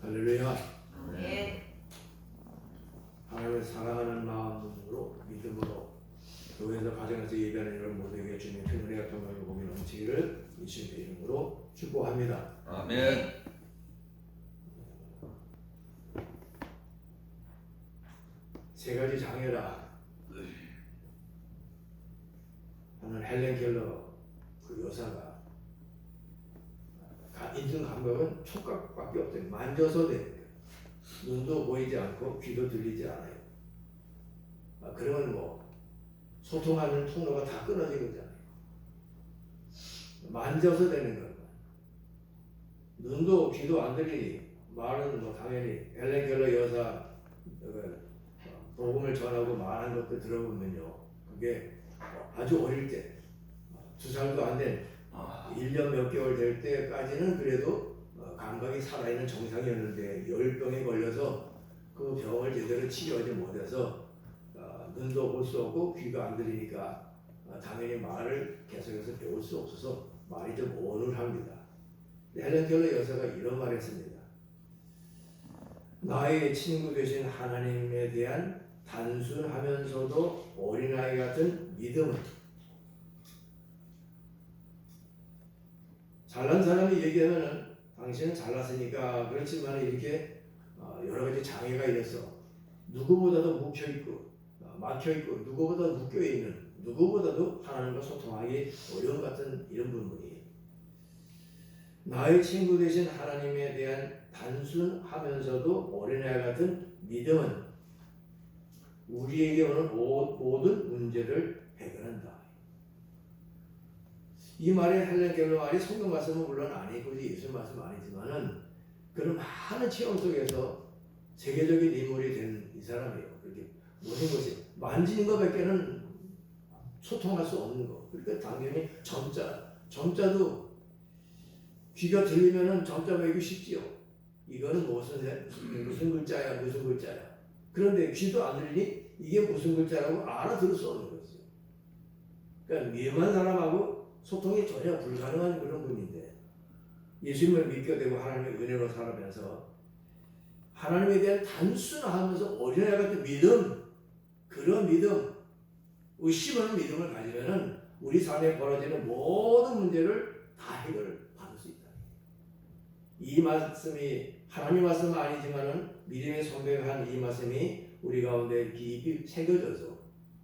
할렐루야. 아멘. 하나님을 사랑하는 마음으로 믿음으로 교회에서 가정에서 예배하는 이런 모두에게 주님의 큰 은혜와 평강을 복이 넘치기를 예수님의 이름으로 축복합니다. 아멘. 세 가지 장애라 하는 헬렌 켈러 그 여사가 인중 감각은 촉각밖에 없대요. 만져서 되는 거예요. 눈도 보이지 않고 귀도 들리지 않아요. 그러면 뭐 소통하는 통로가 다 끊어진 거잖아요. 만져서 되는 거예요. 눈도 귀도 안 들리니 말은 뭐 당연히 헬렌 켈러 여사 복음을 전하고 말한 것도 들어보면요, 그게 아주 어릴 때 2살도 안 된 1년 몇 개월 될 때까지는 그래도 감각이 살아있는 정상이었는데 열병에 걸려서 그 병을 제대로 치료하지 못해서 눈도 볼 수 없고 귀가 안 들리니까 당연히 말을 계속해서 배울 수 없어서 말이 좀 어눌합니다. 헬렌 켈러 여사가 이런 말을 했습니다. 나의 친구 되신 하나님에 대한 단순하면서도 어린아이 같은 믿음은, 잘난 사람이 얘기하면은 당신은 잘났으니까 그렇지만 이렇게 여러 가지 장애가 있어서 누구보다도 묵혀있고 막혀있고 누구보다도 묶여있는, 누구보다도 하나님과 소통하기 어려운 같은 이런 부분이, 나의 친구 되신 하나님에 대한 단순하면서도 어린아이 같은 믿음은 우리에게 오는 모든 문제를 해결한다. 이 말에 헬렌 켈러 말이 성경 말씀은 물론 아니고 예수 말씀 아니지만은 그런 많은 체험 속에서 세계적인 인물이 된 이 사람이에요. 그렇게 모든 것이 만지는 것밖에는 소통할 수 없는 거. 그러니까 당연히 점자도 귀가 들리면은 점자 외우기 쉽지요. 이거는 무슨 글자야, 무슨 글자야. 그런데 귀도 안 들리니 이게 무슨 글자라고 알아들을 수 없는 거죠. 그러니까 미흡한 사람하고 소통이 전혀 불가능한 그런 분인데, 예수님을 믿게 되고 하나님의 은혜로 살아면서 하나님에 대한 단순하면서 어린아이 같은 믿음, 그런 믿음, 의심 없는 믿음을 가지면은 우리 삶에 벌어지는 모든 문제를 다 해결을 받을 수 있다. 이 말씀이 하나님 말씀은 아니지만은 믿음의 선배한 이 말씀이 우리 가운데 깊이 새겨져서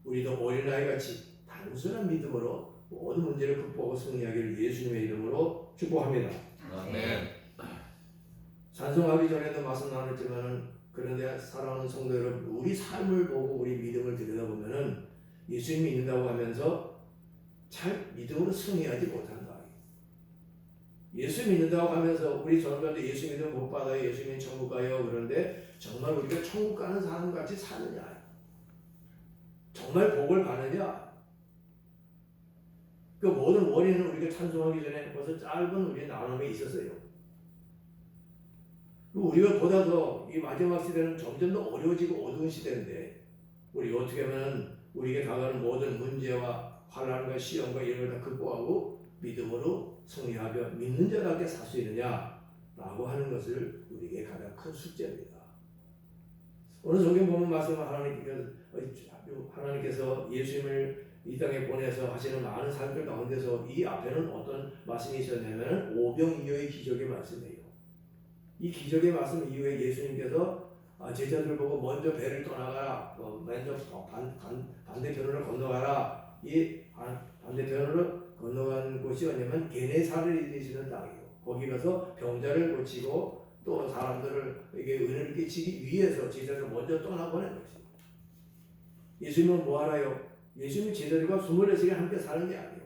우리도 어린아이같이 단순한 믿음으로 모든 문제를 극복하고 승리하기를 예수님의 이름으로 축복합니다. 아멘. 찬송하기 전에도 말씀 나눴지만은, 그런데 사랑하는 성도 여러분, 우리 삶을 보고 우리 믿음을 들여다보면은 예수님이 믿는다고 하면서 잘 믿음으로 승리하지 못한다. 예수 믿는다고 하면서 우리 전도도 예수 믿으면 복 받아요, 예수 믿으면 천국 가요. 그런데 정말 우리가 천국 가는 사람 같이 사느냐? 정말 복을 받느냐? 그 모든 원인은 우리가 찬송하기 전에 벌써 짧은 우리의 나눔에 있었어요. 우리가 보다 더 이 마지막 시대는 점점 더 어려워지고 어두운 시대인데, 우리 어떻게 하면 우리에게 다가오는 모든 문제와 환난과 시험과 이런 걸 다 극복하고 믿음으로 승리하며 믿는 자답게 살 수 있느냐라고 하는 것을 우리에게 가장 큰 숙제입니다. 오늘 성경 보면 말씀은 하나님께서 예수님을 이 땅에 보내서 하시는 많은 사람들 가운데서 이 앞에는 어떤 말씀이 있었냐면 오병이어의 기적의 말씀이에요. 이 기적의 말씀 이후에 예수님께서 제자들을 보고 먼저 배를 떠나가라, 먼저 반대편으로 건너가라. 이 반대편으로 건너간 곳이 뭐냐면 게네사렛에 있는 땅이에요. 거기 가서 병자를 고치고 또 사람들에게 은혜를 끼치기 위해서 제자들을 먼저 떠나보낸 것이죠. 예수님은 뭐 하나요? 예수님은 제자들과 24시간 함께 사는 게 아니에요.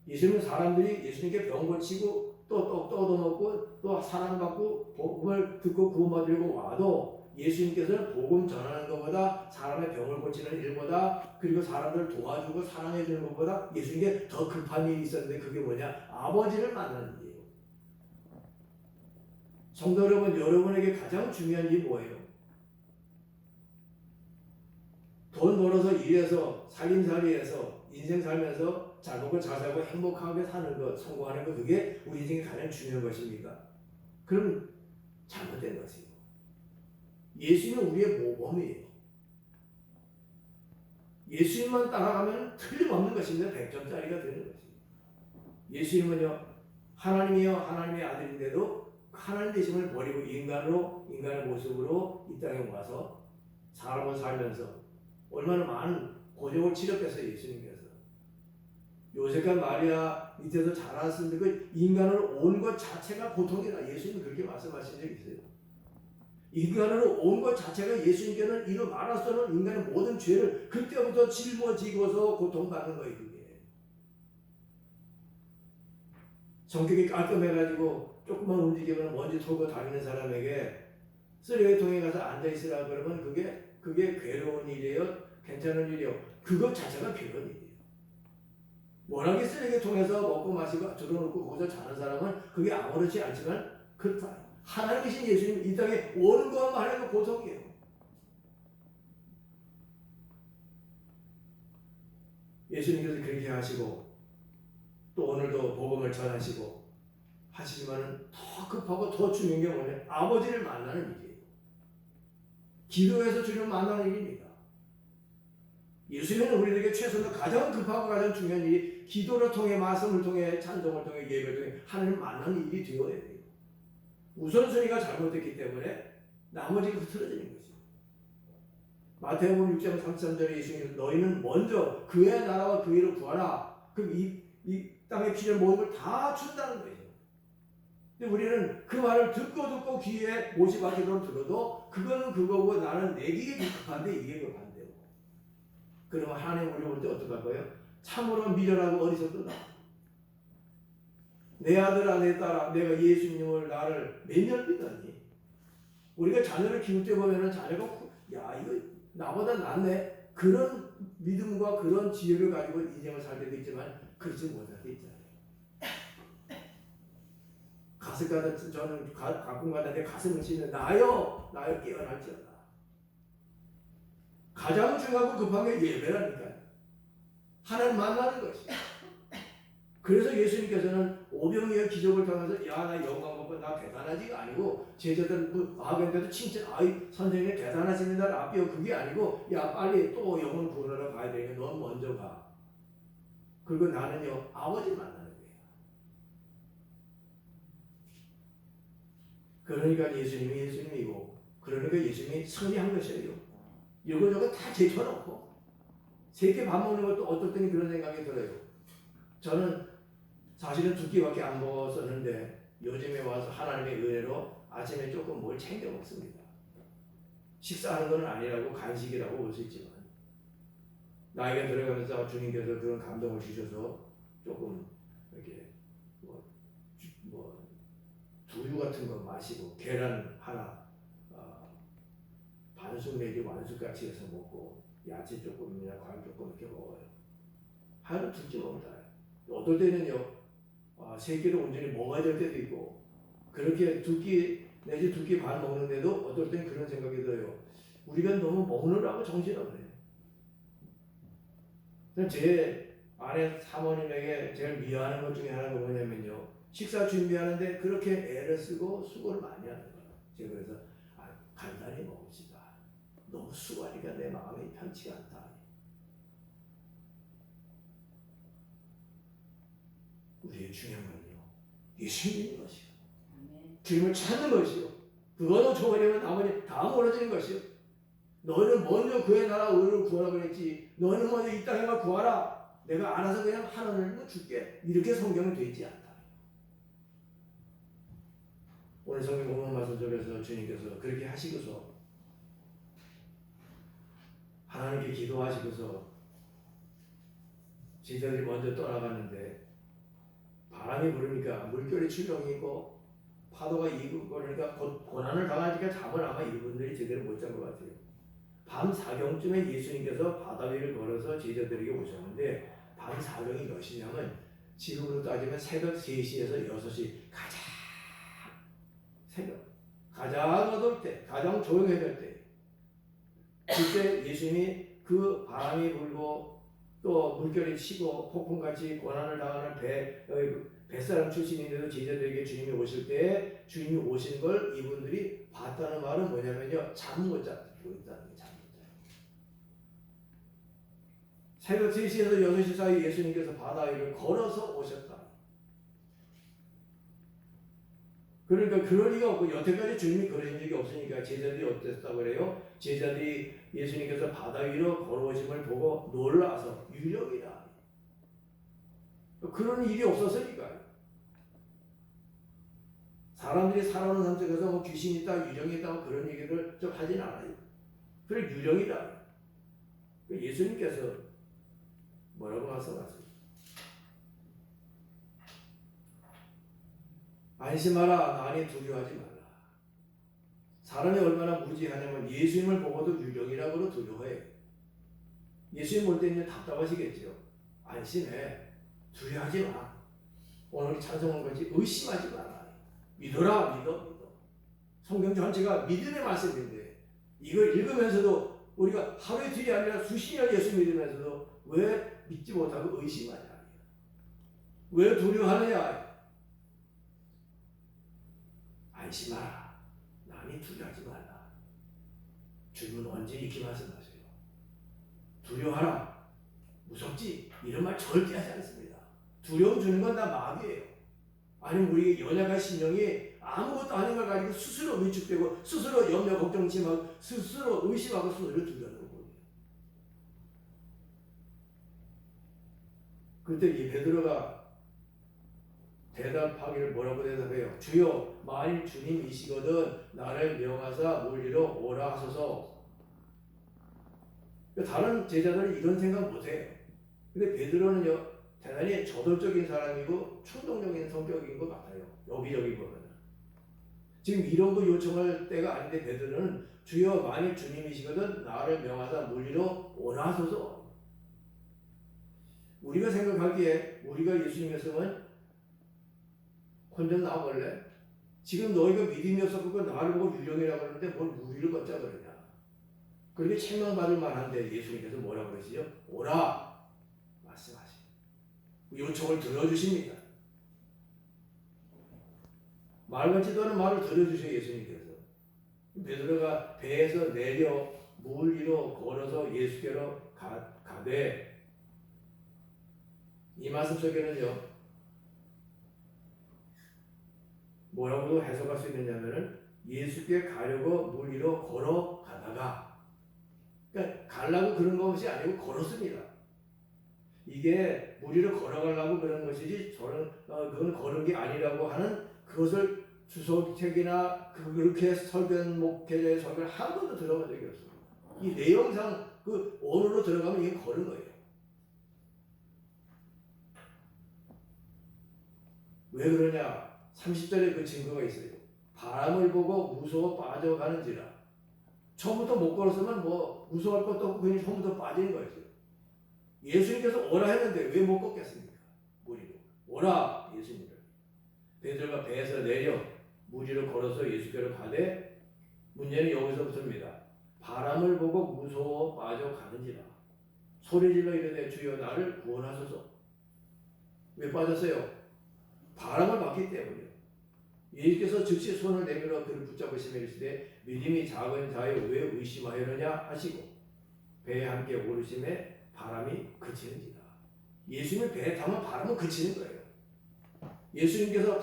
예수님은 사람들이 예수님께 병 고치고 또 떡 얻어먹고 또 사랑받고 복음을 듣고 구원받으려고 와도 예수님께서는 복음 전하는 것보다, 사람의 병을 고치는 일보다, 그리고 사람들을 도와주고 사랑해 주는 것보다 예수님께 더 급한 일이 있었는데, 그게 뭐냐? 아버지를 만나는 일이에요. 성도 여러분, 여러분에게 가장 중요한 일이 뭐예요? 돈 벌어서 일해서 살림살이해서 인생 살면서 잘 먹고 잘 살고 행복하게 사는 것, 성공하는 것, 그게 우리 인생에 가장 중요한 것입니까? 그럼 잘못된 것이고 예수님은 우리의 모범이에요. 예수님만 따라가면 틀림없는 것입니다. 100점짜리가 되는 것입니다. 예수님은요 하나님이요 하나님의 아들인데도 하나님 되심을 버리고 인간의 모습으로 이 땅에 와서 사람을 살면서 얼마나 많은 고통을 치렀겠어요. 예수님께서 요셉과 마리아 밑에서 자랐는데 그 인간으로 온 것 자체가 고통이다. 예수님은 그렇게 말씀하신 적이 있어요. 인간으로 온 것 자체가 예수님께는 이로 말할 수 없는 인간의 모든 죄를 그때부터 짊어지고서 고통받는 거예요. 그게 성격이 깔끔해가지고 조금만 움직이면 먼지 털고 다니는 사람에게 쓰레기통에 가서 앉아있으라 그러면 그게 괴로운 일이에요? 괜찮은 일이에요? 그것 자체가 괴로운 일이에요. 워낙에 쓰레기통에서 먹고 마시고 들어놓고 거기서 자는 사람은 그게 아무렇지 않지만 그렇다. 하나님이신 예수님 이 땅에 오는 것만 해도 고통이에요. 예수님께서 그렇게 하시고 또 오늘도 복음을 전하시고 하시지만 더 급하고 더 중요한 게 뭐냐? 아버지를 만나는 일이에요. 기도해서 주님을 만나는 일입니다. 예수님은 우리에게 최선으로 가장 급하고 가장 중요한 일이 기도를 통해 말씀을 통해 찬송을 통해 예배를 통해 하나님을 만나는 일이 되어야 돼요. 우선순위가 잘못됐기 때문에 나머지가 흐트러지는 거죠. 마태복음 6장 33절에 예수님은 너희는 먼저 그의 나라와 그 일을 구하라. 그럼 이 땅에 필요한 모든 걸 다 준다는 거예요. 근데 우리는 그 말을 듣고 귀에 못이 박히도록 들어도 그거는 그거고 나는 내게 급한데 이게 급한데요. 그러면 하나님 우리 볼 때 어떡할 거예요? 참으로 미련하고 어리석다. 내 아들아 내 딸아 내가 예수님을 나를 몇 년 믿었니? 우리가 자녀를 키울 때 보면은 자녀가 야 이거 나보다 낫네 그런 믿음과 그런 지혜를 가지고 인생을 살 때도 있지만 그렇지 못할 때 있잖아요. 저는 가끔 가다가 가슴을 치는 나여 깨어날지어다. 가장 중요하고 급한 게 예배라니까요. 하나님 만나는 것이. 그래서 예수님께서는 오병이어 기적을 통해서 야 나 영광 받고 나 대단하지가 아니고 제자들 아버지한테도 칭찬 아이 선생님 대단하십니다 라비오 그게 아니고 야 빨리 또 영혼 구원하러 가야 되니까 넌 먼저 가. 그리고 나는요 아버지 만나는 거예요. 그러니까 예수님이 예수님이고 그러니까 예수님이 선의한 것이에요. 이거저거 다 제쳐놓고 세끼 밥 먹는 것도 어떨 때는 그런 생각이 들어요. 저는 사실은 2끼밖에 안 먹었었는데 요즘에 와서 하나님의 은혜로 아침에 조금 뭘 챙겨 먹습니다. 식사하는 건 아니라고 간식이라고 볼 수 있지만 나이가 들어가면서 주님께서 그런 감동을 주셔서 조금 이렇게 두유 같은 거 마시고 계란 하나 반숙 내지 완숙같이 해서 먹고 야채 조금이나 과일 조금 이렇게 먹어요. 하루 2끼 먹는다. 어떨 때는요 3끼를 온전히 먹어야 될 때도 있고 그렇게 2끼 내지 2끼 반 먹는데도 어떨 때는 그런 생각이 들어요. 우리가 너무 먹느라고 정신없네요. 제 아내 사모님에게 제일 미워하는 것 중에 하나가 뭐냐면요 식사 준비하는데 그렇게 애를 쓰고 수고를 많이 하는 거예요. 제가 그래서 간단히 먹읍시다. 너무 수고하니까 내 마음이 편치가 않다. 우리의 중요한 건요 예수님 믿는 것이요 주님을 찾는 것이요 그거는 줘버리면 나머지 다 무너지는 것이요 너는 먼저 그의 나라 의를 구하라 그랬지 너는 먼저 이 땅에만 구하라 내가 알아서 그냥 하나님을 줄게 이렇게 성경은 되어 있지 않다. 오늘 성경 본문 말씀 속에서 주님께서 그렇게 하시고서 하나님께 기도하시고서 제자들이 먼저 떠나갔는데 바람이 부르니까 물결이 출렁이 있고 파도가 이고 그러니까 고난을 당하니까 잠을 아마 이분들이 제대로 못 잔 것 같아요. 밤 4경쯤에 예수님께서 바다 위를 걸어서 제자들에게 오셨는데 밤 4경이 몇 시냐면 지금으로 따지면 새벽 3시에서 6시 가장 어두울 때 가장 조용해질 때 그때 예수님이 그 바람이 불고 또 물결이 치고 폭풍같이 고난을 당하는 뱃사람 출신인데도 제자들에게 주님이 오실 때 주님이 오시는 걸 이분들이 봤다는 말은 뭐냐면요. 잠 못 자고 있다는 게 잠 못 자요. 새벽 3시에서 6시 사이 예수님께서 바다 위를 걸어서 오셨다. 그러니까 그럴 리가 없고 여태까지 주님이 그러신 적이 없으니까 제자들이 어땠다고 그래요? 제자들이 예수님께서 바다 위로 걸어오심을 보고 놀라서 유령이다. 그런 일이 없었으니까요. 사람들이 살아오는 삶 속에서 뭐 귀신이 있다, 유령이 있다 뭐 그런 얘기를 좀 하진 않아요. 그래 유령이다. 예수님께서 뭐라고 말씀하세요? 안심하라, 나니 두려워하지 말라. 사람이 얼마나 무지하냐면 예수님을 보고도 유령이라고 두려워해요. 예수님 볼 때는 답답하시겠죠. 안심해, 두려워하지 마. 오늘 찬송한 것이 의심하지 마라. 믿어라, 믿어. 성경 전체가 믿음의 말씀인데 이걸 읽으면서도 우리가 하루 이틀이 아니라 수십 년 예수 믿으면서도 왜 믿지 못하고 의심하냐? 왜 두려워하느냐? 안심하라. 남이 두려워하지 말라. 주님은 언제 이렇게 말씀하세요? 두려워하라. 무섭지? 이런 말 절대 하지 않습니다. 두려움 주는 건 다 마귀예요. 아니면 우리의 연약한 심령이 아무것도 아닌 걸 가지고 스스로 위축되고 스스로 염려 걱정심하고 스스로 의심하고 스스로 두려워하는 거예요. 그때 이 베드로가 대답하기를 뭐라고 대답해요? 주여, 만일 주님이시거든 나를 명하사 물리로 오라 하소서. 다른 제자들은 이런 생각 못해요. 근데 베드로는요 대단히 저돌적인 사람이고 충동적인 성격인 것 같아요. 여기저기 보면 지금 이런 거 요청할 때가 아닌데 베드로는 주여, 만일 주님이시거든 나를 명하사 물리로 오라 하소서. 우리가 생각하기에 우리가 예수님 말씀은 혼자 나와볼래? 지금 너희가 믿음이 없었고 나를 보고 유령이라고 하는데 뭘 무리를 걷자 그러냐? 그렇게 책망받을 만한데 예수님께서 뭐라고 그러시죠? 오라 말씀하시고 요청을 들어주십니다. 말 같지도 않은 말을 들어주셔요. 예수님께서. 베드로가 배에서 내려 물 위로 걸어서 예수께로 가되 이 말씀 속에는요 뭐라고도 해석할 수 있느냐면은 예수께 가려고 물 위로 걸어가다가 그러니까 가려고 그런 것이 아니고 걸었습니다. 이게 물 위로 걸어가려고 그런 것이지 저는 그건 걸은 게 아니라고 하는 그것을 주석책이나 그렇게 설교한 목회자의 설교를 한 번도 들어본 적이 없습니다. 이 내용상 그 언어로 들어가면 이게 걸은 거예요. 왜 그러냐? 30절에 그 증거가 있어요. 바람을 보고 무서워 빠져가는지라. 처음부터 못 걸었으면 뭐 무서워할 것도 없고 그냥 처음부터 빠지는 거였어요. 예수님께서 오라 했는데 왜 못 걷겠습니까? 무리로. 오라 예수님을. 베드로가 배에서 내려 무리로 걸어서 예수께로 가되 문제는 여기서부터입니다. 바람을 보고 무서워 빠져가는지라. 소리질러 이르되 주여 나를 구원하소서. 왜 빠졌어요? 바람을 맞기 때문이요. 예수께서 즉시 손을 내밀어 그를 붙잡으시며 이르시되 믿음이 작은 자여 왜 의심하였느냐 하시고 배에 함께 오르심에 바람이 그치는지라. 예수님을 배에 타면 바람은 그치는 거예요. 예수님께서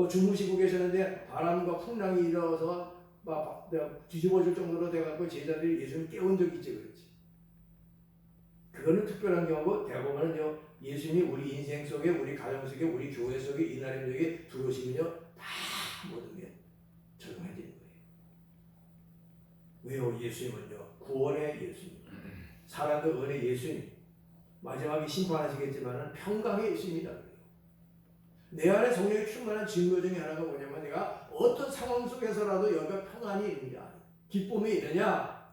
주무시고 계셨는데 바람과 풍랑이 일어서 막 뒤집어질 정도로 돼갖고 제자들이 예수님 깨운 적이 있지 그렇지. 그거는 특별한 경우고 대부분은요 예수님이 우리 인생 속에 우리 가정 속에 우리 교회 속에 이나림 속에 들어오시면요 다 모든 게 적용해지는 거예요. 왜요? 예수님은요 구원의 예수님, 사랑과 은혜의 예수님, 마지막에 심판하시겠지만 평강의 예수님이다 그래요. 내 안에 성령이 충만한 증거 중에 하나가 뭐냐면 내가 어떤 상황 속에서라도 여기가 평안이 있느냐, 기쁨이 있느냐,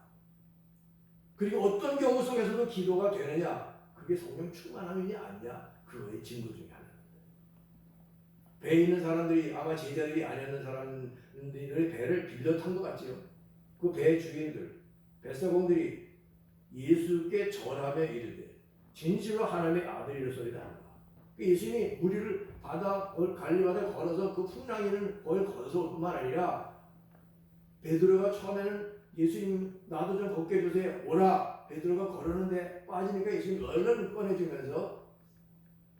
그리고 어떤 경우 속에서도 기도가 되느냐, 그게 성령 충만함이냐 아니냐, 그거의 증거 중에 하나입니다. 배에 있는 사람들이 아마 제자들이 아니었는 사람들의 배를 빌려 탄 것 같지요. 그 배 주인들, 뱃사공들이 예수께 절하며 이르되 진실로 하나님의 아들이로소이다 하노라. 예수님이 우리를 갈릴리 바다 걸어서 그 풍랑이는 거의 걸어서 올 뿐만 아니라 베드로가 처음에는 예수님 나도 좀 걷게 해주세요. 오라. 베드로가 걸었는데 빠지니까 예수님 얼른 꺼내주면서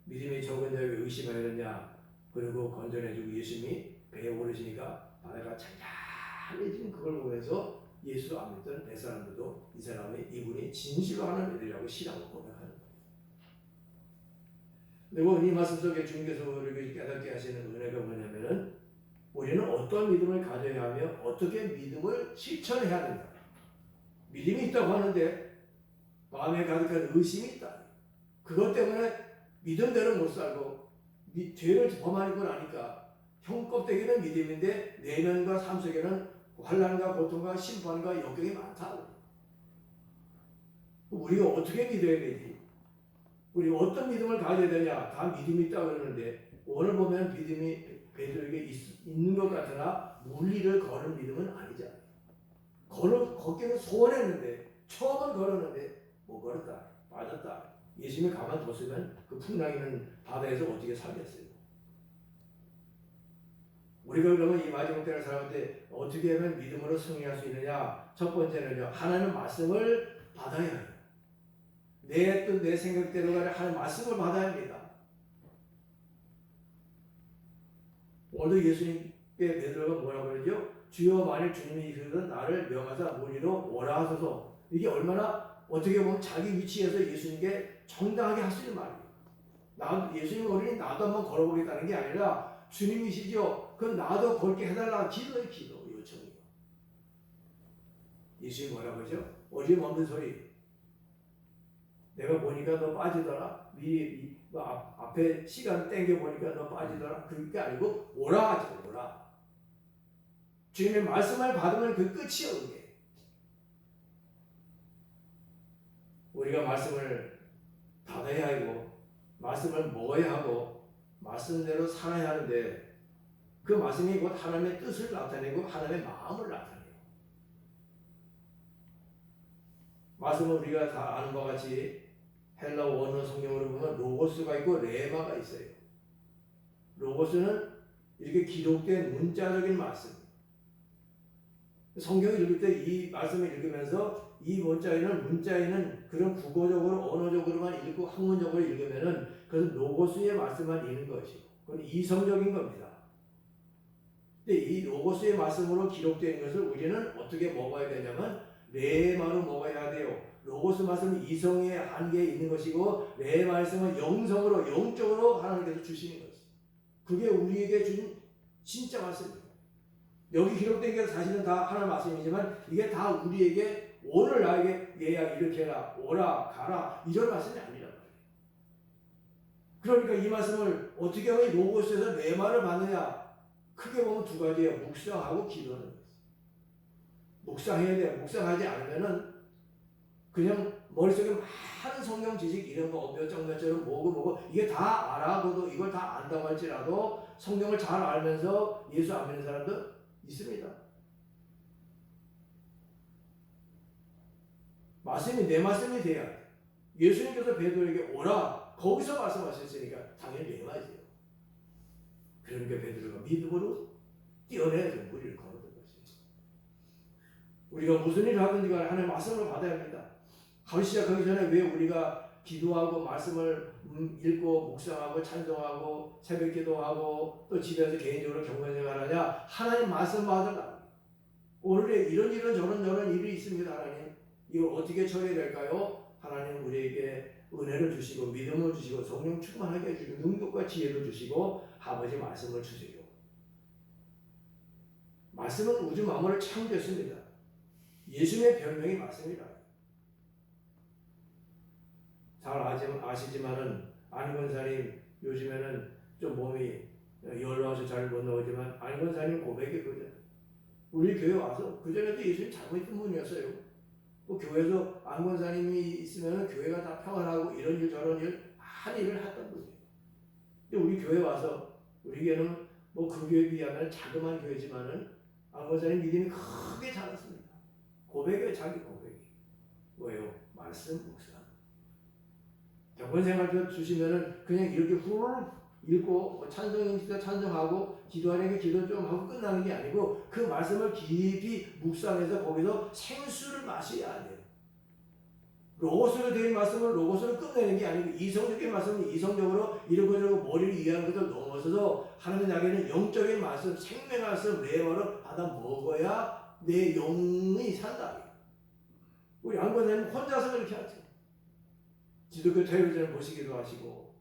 믿음이 적은 자에게 의심하였느냐. 그리고 건져내주고 예수님이 배에 오르시니까 바다가 찬찬해지는 그걸 보면서 예수도 안 믿던 내 사람들도 이 사람이 이분이 진실로 하는 애들이라고 신앙을 고백하는 거예요. 그리고 이 말씀 속에 주님께서 우리에게 깨닫게 하시는 은혜가 뭐냐면은 우리는 어떤 믿음을 가져야 하며 어떻게 믿음을 실천해야 된다. 믿음이 있다고 하는데 마음에 가득한 의심이 있다. 그것 때문에 믿음대로 못 살고 죄를 범하고 나니까 형 껍데기는 믿음인데 내면과 삶 속에는 환난과 고통과 심판과 역경이 많다. 우리가 어떻게 믿어야 되지? 우리 어떤 믿음을 가져야 되냐? 다 믿음이 있다고 그러는데 오늘 보면 믿음이 베드로에게 있는 것 같으나 물리를 걸은 믿음은 아니잖아요. 걷기는 소원했는데 처음은 걸었는데 못 걸었다. 빠졌다. 예수님이 가만뒀으면 그 풍랑이는 바다에서 어떻게 살겠어요? 우리가 그러면 이 마지막 때를 살아갈 때 어떻게 하면 믿음으로 승리할 수 있느냐? 첫 번째는요. 하나님 말씀을 받아야 해요. 내 뜻, 내 생각대로 가려 하나님 말씀을 받아야 합니다. 오늘도 예수님께 베드로가 뭐라고 그러죠? 주여 만일 주님이 이르시거든 나를 명하사 무리로 오라 하소서. 이게 얼마나 어떻게 보면 자기 위치에서 예수님께 정당하게 할 수 있는 말이에요. 예수님 어린이 나도 한번 걸어보겠다는 게 아니라 주님이시죠. 그럼 나도 걸게 해달라. 기도의 기도 요청이요. 예수님이 뭐라고 하죠? 어림없는 소리. 내가 보니까 너 빠지더라. 미리 앞에 시간 땡겨 보니까 너 빠지더라. 그게 아니고 오라 하죠. 오라. 주님의 말씀을 받으면 그 끝이요. 그게. 우리가 말씀을 받아야 하고 말씀을 먹어야 하고 말씀대로 살아야 하는데 그 말씀이 곧 하나님의 뜻을 나타내고 하나님의 마음을 나타내요. 말씀은 우리가 다 아는 것 같이 헬라 원어 성경으로 보면 로고스가 있고 레마가 있어요. 로고스는 이렇게 기록된 문자적인 말씀. 성경을 읽을 때 이 말씀을 읽으면서 이 문자에는 그런 국어적으로 언어적으로만 읽고 학문적으로 읽으면은 그것은 로고스의 말씀만 읽는 것이고 그건 이성적인 겁니다. 근데 이 로고스의 말씀으로 기록된 것을 우리는 어떻게 먹어야 되냐면 레마로 먹어야 돼요. 로고스 말씀은 이성의 한계에 있는 것이고 내 말씀은 영성으로 영적으로 하나님께서 주시는 것이에요. 그게 우리에게 주신 진짜 말씀입니다. 여기 기록된 게 사실은 다 하나님 말씀이지만 이게 다 우리에게 오늘 나에게 얘야 이렇게 해라 오라 가라 이런 말씀이 아니란 말이에요. 그러니까 이 말씀을 어떻게 하면 로고스에서 내 말을 받느냐 크게 보면 두 가지예요. 묵상하고 기도하는 거예요. 묵상해야 돼요. 묵상하지 않으면은 그냥 머릿속에 많은 성경 지식 이런 거 몇 장몇절은 뭐고 이게 다 알아고도 이걸 다 안다고 할지라도 성경을 잘 알면서 예수 안 믿는 사람도 있습니다. 말씀이 내 말씀이 돼야 돼. 예수님께서 베드로에게 오라 거기서 말씀하셨으니까 당연히 내 말이에요. 그러니까 베드로가 믿음으로 뛰어내서 무리를 걸었던 것이에요. 우리가 무슨 일을 하든지 간에 하나님의 말씀을 받아야 합니다. 하루 시작하기 전에 왜 우리가 기도하고 말씀을 읽고 묵상하고 찬송하고 새벽 기도하고 또 집에서 개인적으로 경건생활 하냐? 하나님 말씀 받으려고. 오늘에 이런 저런 일이 있습니다. 하나님 이걸 어떻게 처리해야 될까요? 하나님 우리에게 은혜를 주시고 믿음을 주시고 성령 충만하게 해주시고 능력과 지혜를 주시고 아버지 말씀을 주세요. 말씀은 우주 만물을 창조했습니다. 예수님의 별명이 말씀이라. 잘 아시지만은 안건사님 요즘에는 좀 몸이 연로와서 잘 못 나오지만 안건사님 고백이 그죠. 우리 교회 와서 그전에도 예수님 잘못했던 분이었어요. 또 교회에서 안건사님이 있으면 교회가 다 평안하고 이런 일 저런 일 많은 일을 했던 분이에요. 근데 우리 교회 와서 우리 교회는 뭐 그 교회에 비하면 자그마한 교회지만은 안건사님 믿음이 크게 자랐습니다. 고백이에요. 자기 고백이. 뭐예요? 말씀 묵상. 경건생활도 주시면은 그냥 이렇게 훌 읽고 찬송인지도 찬송하고 기도하는 게 기도 좀 하고 끝나는 게 아니고 그 말씀을 깊이 묵상해서 거기서 생수를 마셔야 돼요. 로고스로 된 말씀을 로고스로 끝내는 게 아니고 이성적인 말씀은 이성적으로 이러고 저러고 머리를 이해하는 것을 넘어서서 하나님 나에게는 영적인 말씀, 생명의 말씀, 레버를 받아 먹어야 내 영이 산다. 우리 안건사님 혼자서 그렇게 하죠. 기독교 텔레비전을 보시기도 하시고.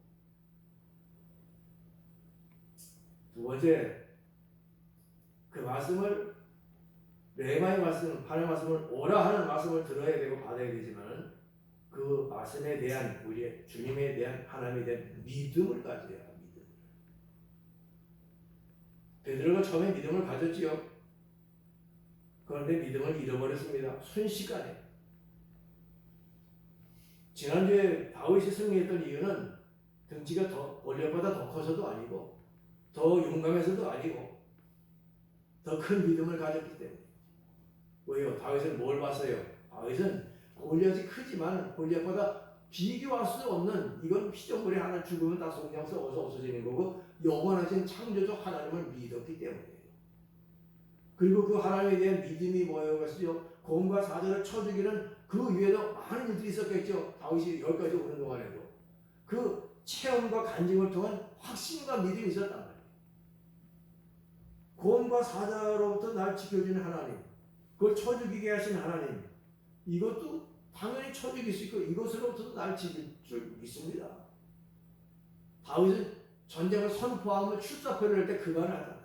두 번째, 그 말씀을 레마의 말씀, 하나님의 말씀을 오라 하는 말씀을 들어야 되고 받아야 되지만 그 말씀에 대한 우리의 주님에 대한 하나님에 대한 믿음을 가져야 합니다. 믿음. 베드로가 처음에 믿음을 가졌지요. 그런데 믿음을 잃어버렸습니다. 순식간에. 지난주에 다윗이 승리했던 이유는 등치가 골리앗보다 더 커서도 아니고 더 용감해서도 아니고 더 큰 믿음을 가졌기 때문에. 왜요? 다윗은 뭘 봤어요? 다윗은 골리앗이 크지만 골리앗보다 비교할 수 없는 이건 피조물이 하나 죽으면 다 속량 썩어서 없어지는 거고 영원하신 창조주 하나님을 믿었기 때문이에요. 그리고 그 하나님에 대한 믿음이 뭐예요? 것이죠. 공과 사자를 쳐죽이는 그 위에도 많은 일들이 있었겠죠. 다윗이 여기까지 오는 동안에도 그 체험과 간증을 통한 확신과 믿음이 있었단 말이에요. 공과 사자로부터 날 지켜주는 하나님, 그걸 쳐죽이게 하신 하나님, 이것도 당연히 쳐죽일 수 있고 이것으로부터 날 지킬 줄 믿습니다. 다윗은 전쟁을 선포하며 출사표를 할 때 그 말을 하잖아요.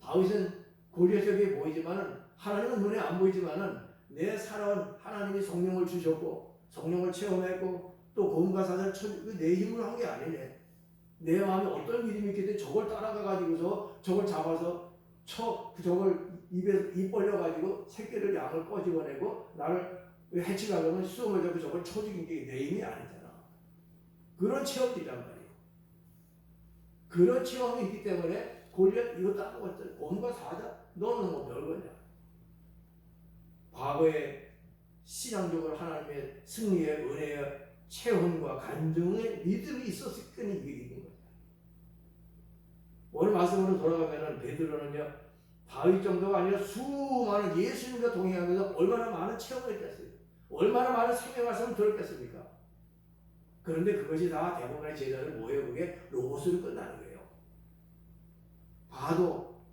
다윗은 골리앗에게 보이지만은 하나님은 눈에 안 보이지만은 내 살아온 하나님이 성령을 주셨고 성령을 체험했고 또 검과 사자를 쳐주고 내 힘으로 한 게 아니네. 내 마음에 어떤 믿음이 있기 때문에 저걸 따라가 가지고서 저걸 잡아서 저걸 입 벌려가지고 새끼를 양을 꺼집어내고 나를 해치려면 수험을 잡고 저걸 쳐죽인 게 내 힘이 아니잖아. 그런 체험이란 말이에요. 그런 체험이 있기 때문에 골리앗 이것도 아무것도 검과 사자 너는 뭐 별거냐. 과거에 신앙적으로 하나님의 승리의 은혜의 체험과 간증의 믿음이 있었을 때는 이게 이긴 거죠. 오늘 말씀으로 돌아가면은 베드로는요 다윗 정도가 아니라 수많은 예수님과 동행하면서 얼마나 많은 체험을 했겠어요. 얼마나 많은 생명 말씀을 들었겠습니까? 그런데 그것이 다 대부분의 제자들 모여 그게 로고스로 끝나는 거예요. 바로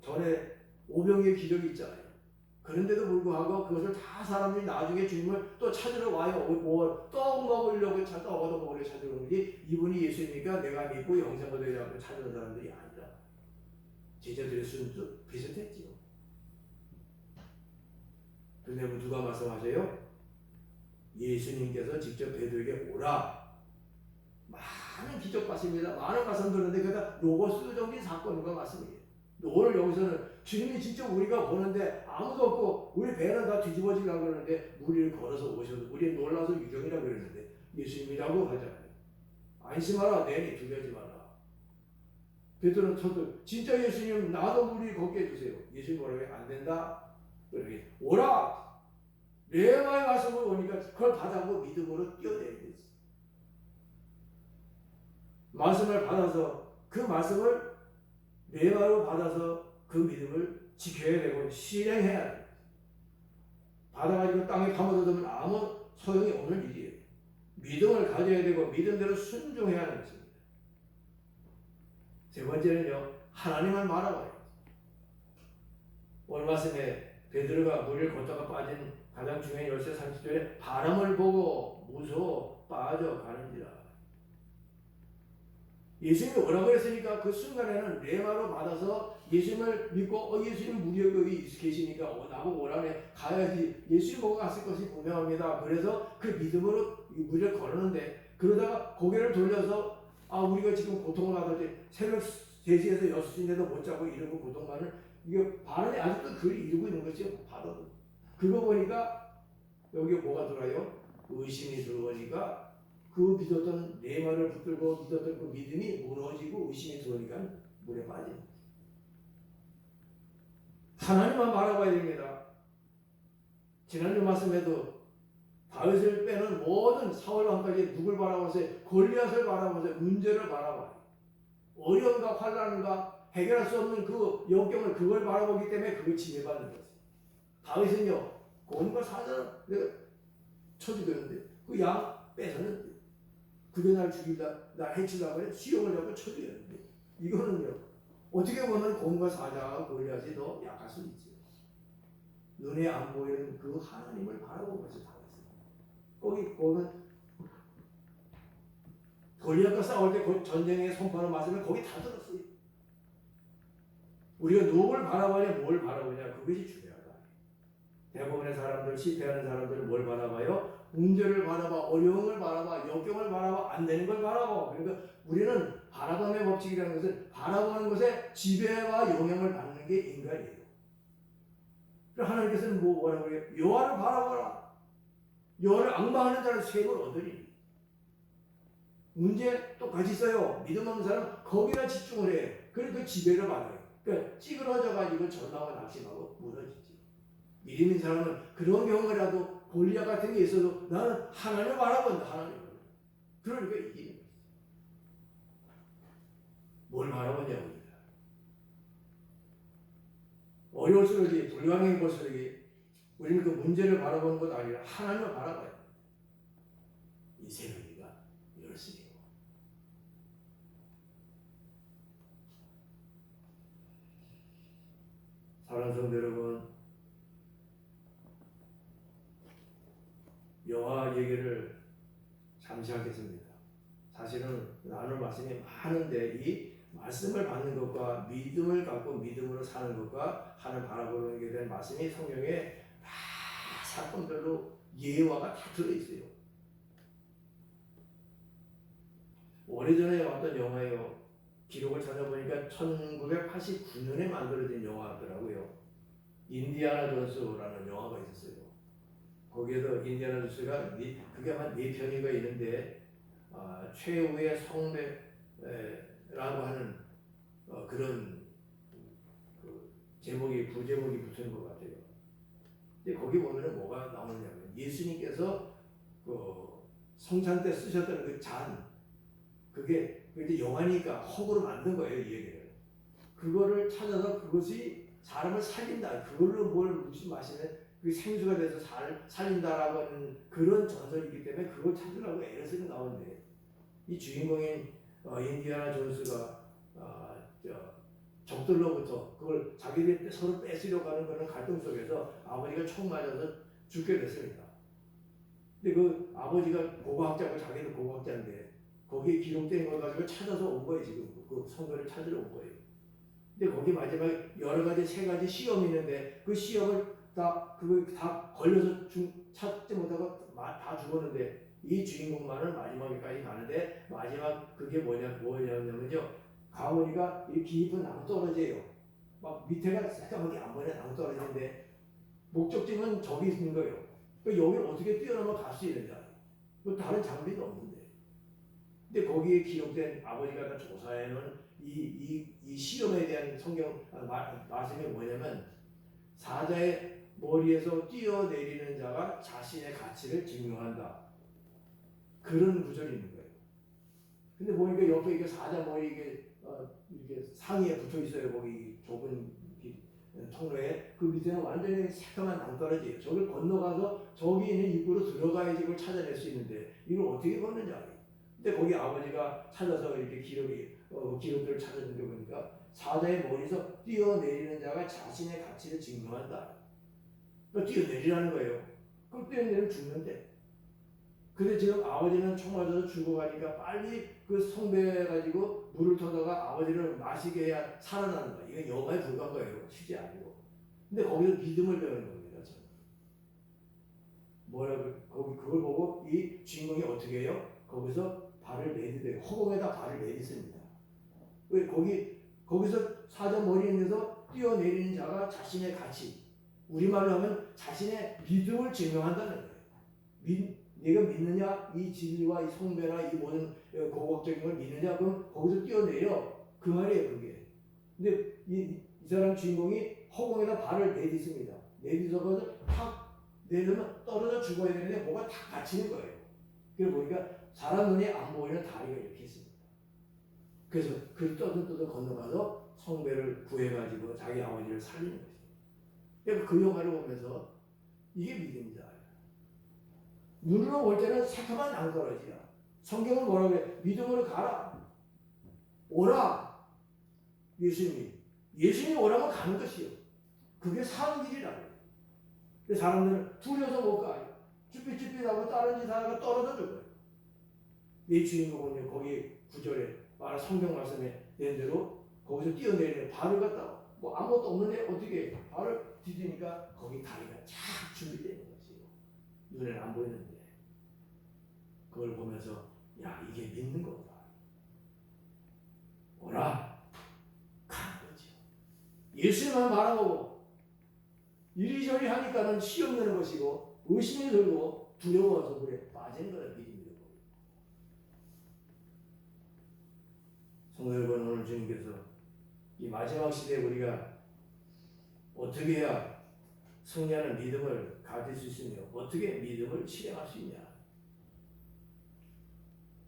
전에 오병이의 기적이 있잖아요. 그런데도 불구하고 그것을 다 사람들이 나중에 주님을 또 찾으러 와요. 떡 먹으려고 얻어먹으려고 찾으러 오는지 이분이 예수님이니까 내가 믿고 영생 얻으려고 찾는 사람들이 아니라 제자들의 순수 비슷했지요. 근데 누가 말씀하세요? 예수님께서 직접 베드로에게 오라. 많은 기적 봤습니다. 많은 말씀 들었는데 그다 로고스적인 사건과 말씀이에요. 오늘 여기서는 주님이 직접 우리가 보는데 아무도 없고 우리 배는 다 뒤집어지려고 그러는데 무리를 걸어서 오셔서 우리 놀라서 유정이라고 그러는데 예수님이라고 하잖아요. 안심하라 내니 두려워하지 마라. 베드로는 저도 진짜 예수님 나도 무리 걷게 해주세요. 예수님 뭐라고 해? 안 된다. 그러게 오라. 레마의 말씀을 오니까 그걸 받아보고 믿음으로 뛰어내리고 있어요. 말씀을 받아서 그 말씀을 레마로 받아서 그 믿음을 지켜야 되고 실행해야 돼요. 받아가지고 땅에 파묻어두면 아무 소용이 없는 일이에요. 믿음을 가져야 되고 믿음대로 순종해야 하는 것입니다. 세 번째는요, 하나님을 말아봐요. 오늘 말씀에 베드로가 물을 걷다가 빠진 가장 중요한 열쇠 30절에 바람을 보고 무서워 빠져가는지라. 예수님이 오라고 했으니까 그 순간에는 레마로 받아서 예수님을 믿고 예수님 무리 여기 계시니까 나보고 오라네 가야지. 예수님 보고 갔을 것이 분명합니다. 그래서 그 믿음으로 무리를 걸었는데 그러다가 고개를 돌려서 우리가 지금 고통을 하더니 새벽 3시에서 6시인데도 못 자고 이러고 고통만을 이게 바람이 아직도 그걸 이루고 있는 거죠. 바로 그거 보니까 여기 뭐가 들어요? 의심이 들어오니까 그 믿었던 레마를 붙들고 믿었던 그 믿음이 무너지고 의심이 들어오니까 물에 빠집니다. 하나님만 바라봐야 됩니다. 지난주 말씀에도 다윗을 빼는 모든 사울 왕까지 누굴 바라보세요? 골리앗을 바라보세요. 문제를 바라봐요. 어려움과 환난과 해결할 수 없는 그 역경을 그걸 바라보기 때문에 그걸 지배받는 거죠. 다윗은요, 곰과 사자는 내가 쳐죽였는데 그 양 뺏었는데 그게 날 죽이다, 날 해치려고 해 수염을 잡고 쳐죽였는데 이거는요, 어떻게 보면 곰과 사자가 골리앗이 더 약할 수 있죠. 눈에 안 보이는 그 하나님을 바라본 것이 다윗은. 거기 보면 골리앗과 싸울 때 그 전쟁의 선포를 맞으면 거기 다 들었어요. 우리가 누굴 바라보냐, 뭘 바라보냐, 그것이 중요하다. 대부분의 사람들, 실패하는 사람들은 뭘 바라봐요? 문제를 바라봐, 어려움을 바라봐, 역경을 바라봐, 안 되는 걸 바라봐. 그러니까 우리는 바라봄의 법칙이라는 것은 바라보는 것에 지배와 영향을 받는 게 인간이에요. 그럼 하나님께서는 뭐라고 해요? 여호와를 바라보라. 여호와를 앙망하는 자는 쇠을 얻으리니. 문제 똑같이 있어요. 믿음 없는 사람은 거기다 집중을 해. 그래서 그 지배를 받아요. 그러니까 찌그러져가지고 절망과 낙심하고 무너지지. 믿음 있는 사람은 그런 경우라도 골리앗 같은 게 있어도 나는 하나님을 바라본다. 하나님을. 그러니까 이기는 거예요. 뭘 바라보냐고. 어려울수록 불가능해 볼수록 우리는 그 문제를 바라보는 것 아니라 하나님을 바라봐야 합니다. 이 새벽이가 열심이고. 사랑하는 성도 여러분, 여호와 얘기를 잠시 하겠습니다. 사실은 나눌 말씀이 많은데 이 말씀을 받는 것과 믿음을 갖고 믿음으로 사는 것과 하나님 바라보는 게 된 말씀이 성경에 다 사건별로 예화가 다 들어있어요. 오래전에 왔던 영화예요. 기록을 찾아보니까 1989년에 만들어진 영화더라고요. 인디아나 존스라는 영화가 있었어요. 거기에서 인디아나 존스가 그게 아마 4편인가 있는데 최후의 성배라고 하는 그런 제목이 부제목이 붙은 것 같아요. 근데 거기 보면은 뭐가 나오느냐면 예수님께서 그 성찬 때 쓰셨던 그 잔, 그게 이제 영화니까 허구로 만든 거예요, 이 얘기를. 그거를 찾아서 그것이 사람을 살린다. 그걸로 뭘 무슨 마시면 그 생수가 돼서 살린다라고 하는 그런 전설이기 때문에 그걸 찾으려고 애를 쓰는 가운데 이 주인공인 인디아나 존스가 적들로부터 그걸 자기들 서로 뺏으려고 하는 그런 갈등 속에서 아버지가 총 맞아서 죽게 됐습니다. 근데 그 아버지가 고고학자고 자기도 고고학자인데 거기에 기록된 걸 가지고 찾아서 온 거예요. 지금 그 성경을 찾으러 온 거예요. 근데 거기 마지막에 여러 가지 3가지 시험이 있는데 그 시험을 다 걸려서 찾지 못하고 다 죽었는데 이 주인공만은 마지막에까지 가는데 마지막 그게 뭐냐면요. 가오리가 이 깊은 낭떠러지예요. 막 밑에가 새까맣게 안 보이는 낭떠러지인데 목적지는 저기 있는 거예요. 그러니까 여기를 어떻게 뛰어넘어 갈 수 있느냐. 뭐 다른 장비도 없는데. 근데 거기에 기록된 아버지가 조사해놓은 이 시험에 대한 성경 말씀이 뭐냐면 사자의 머리에서 뛰어내리는 자가 자신의 가치를 증명한다. 그런 구절이 있는 거예요. 근데 보니까 옆에 이게 사자 머리 이렇게 상의에 붙어 있어요. 거기 좁은 통로에 그 밑에는 완전히 새까만 낭떠러지예요. 저걸 건너가서 저기 있는 입구로 들어가야지 이걸 찾아낼 수 있는데 이걸 어떻게 건너냐. 근데 거기 아버지가 찾아서 이렇게 기록들을 찾았는데 보니까 사자의 머리에서 뛰어내리는 자가 자신의 가치를 증명한다. 그러니까 뛰어내리라는 거예요. 그럼 뛰어내리면 죽는데. 근데 지금 아버지는 총 맞아서 죽어가니까 빨리 그 성배해가지고 물을 터다가 아버지를 마시게 해야 살아나는 거야. 이건 영화에 불과한 거예요. 실제 아니고. 근데 거기서 믿음을 배우는 겁니다. 저는. 거기 그걸 보고 이 주인공이 어떻게 해요? 거기서 발을 내딛어요. 허공에다 발을 내딛습니다. 왜 거기서 사자 머리에서 뛰어내리는 자가 자신의 가치, 우리말로 하면 자신의 믿음을 증명한다는 거예요. 네가 믿느냐? 이 진리와 이 성배나 이 모든 고고학적인 걸 믿느냐? 그럼 거기서 뛰어내려. 그 말이에요, 그게. 근데 이 사람 주인공이 허공에다 발을 내딛습니다. 내딛어서 탁 내려면 떨어져 죽어야 되는데 뭐가 다 갇히는 거예요. 그리고 보니까 사람 눈에 안 보이는 다리가 이렇게 있습니다. 그래서 그 떠들떠들 건너가서 성배를 구해가지고 자기 아버지를 살리는 거죠. 그러니까 그 영화를 보면서 이게 믿음이다. 눈으로 볼 때는 새카만 낭떠러지야. 성경은 뭐라고 해? 믿음으로 가라. 오라. 예수님이 오라면 가는 것이요. 그게 사는 길이라고. 근데 사람들은 두려워서 못 가요. 쭈삣쭈삣하고 다른 짓 하다가 떨어져 죽어요. 이 주인공은 거기 9절에 성경 말씀에 낸 대로 거기서 뛰어내리는 발을 갖다가 뭐 아무것도 없는데 어떻게 발을 디디니까 거기 다리가 쫙 준비되어 있는 것이요. 눈에는 안 보이는데 그걸 보면서 야 이게 믿는 거다. 오라 가는 거죠. 예수님만 바라보고 이리저리 하니까는 시험 내는 것이고 의심이 들고 두려워서 물에 빠지는 거라 믿음이 되고. 성도 여러분, 오늘 주님께서 이 마지막 시대에 우리가 어떻게 해야 승리하는 믿음을 가질 수 있으며 어떻게 믿음을 실행할 수 있냐.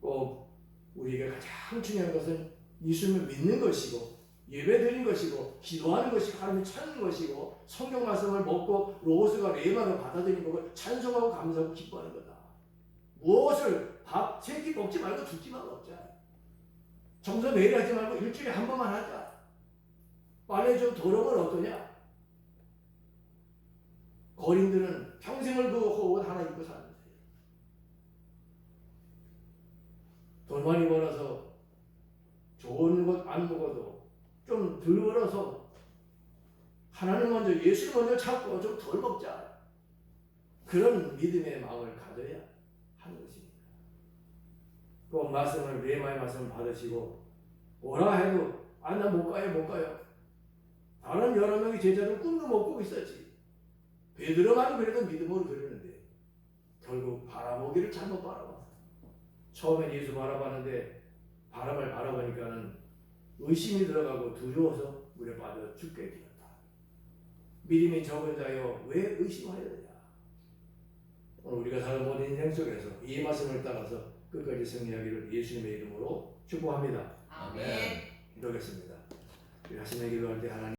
꼭 우리에게 가장 중요한 것은 예수님을 믿는 것이고 예배드리는 것이고 기도하는 것이고 하나님을 찾는 것이고 성경 말씀을 먹고 로고스가 레마를 받아들이는 거고 찬송하고 감사하고 기뻐하는 거다. 무엇을 밥 3끼 먹지 말고 2끼만 먹자. 청소 매일 하지 말고 일주일에 한 번만 하자. 빨래 좀 더러우면 어떠냐? 거린들은 평생을 그 옷 하나 입고 사는데 돈 많이 벌어서 좋은 것 안 먹어도 좀 덜 벌어서 하나님 먼저 예수 먼저 찾고 좀 덜 먹자. 그런 믿음의 마음을 가져야 하는 것입니다. 그 말씀을 레마의 말씀을 받으시고 오라 해도 나 못 가요. 다른 여러 명의 제자들 꿈도 못 꾸고 있었지. 베드로만 그래도 믿음으로 그러는데 결국 바라보기를 잘못 바라봤어. 처음엔 예수 바라봤는데 바람을 바라보니까는 의심이 들어가고 두려워서 물에 빠져 죽게 되었다. 믿음이 적은 자여 왜 의심하였느냐. 오늘 우리가 사는 모든 인생 속에서 이 말씀을 따라서 끝까지 승리하기를 예수님의 이름으로 축복합니다. 아멘. 기도하겠습니다. 우리 하시는 기도할 때 하나님